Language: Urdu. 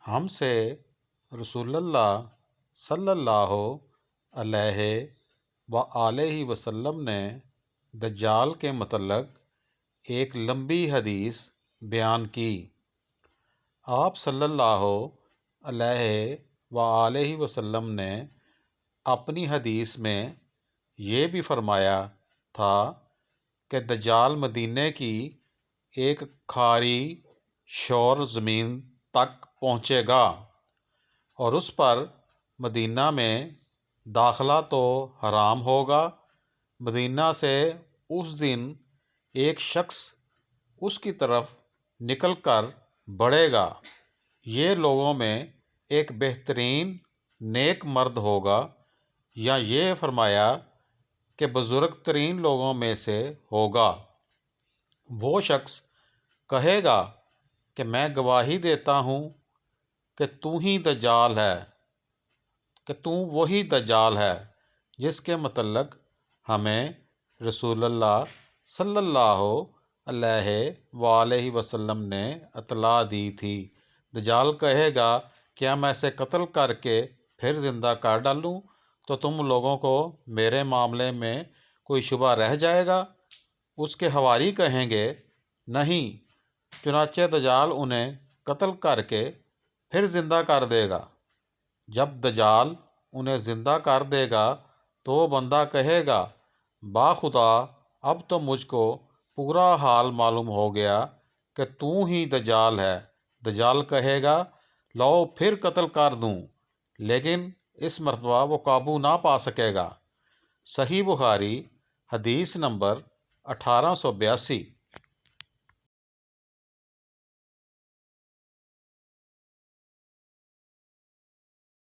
ہم سے رسول اللہ صلی اللہ علیہ وآلہ وسلم نے دجال کے متعلق ایک لمبی حدیث بیان کی۔ آپ صلی اللہ علیہ وآلہ وسلم نے اپنی حدیث میں یہ بھی فرمایا تھا کہ دجال مدینے کی ایک کھاری شور زمین تک پہنچے گا اور اس پر مدینہ میں داخلہ تو حرام ہوگا۔ مدینہ سے اس دن ایک شخص اس کی طرف نکل کر بڑھے گا۔ یہ لوگوں میں ایک بہترین نیک مرد ہوگا، یا یہ فرمایا کہ بزرگ ترین لوگوں میں سے ہوگا۔ وہ شخص کہے گا کہ میں گواہی دیتا ہوں کہ تو ہی دجال ہے، کہ تو وہی دجال ہے جس کے متعلق ہمیں رسول اللہ صلی اللہ علیہ وآلہ وسلم نے اطلاع دی تھی۔ دجال کہے گا کیا میں اسے قتل کر کے پھر زندہ کر ڈالوں تو تم لوگوں کو میرے معاملے میں کوئی شبہ رہ جائے گا؟ اس کے حواری کہیں گے نہیں، چنانچہ دجال انہیں قتل کر کے پھر زندہ کر دے گا۔ جب دجال انہیں زندہ کر دے گا تو وہ بندہ کہے گا باخدا اب تو مجھ کو پورا حال معلوم ہو گیا کہ تو ہی دجال ہے۔ دجال کہے گا لو پھر قتل کر دوں، لیکن اس مرتبہ وہ قابو نہ پا سکے گا۔ صحیح بخاری حدیث نمبر 1882۔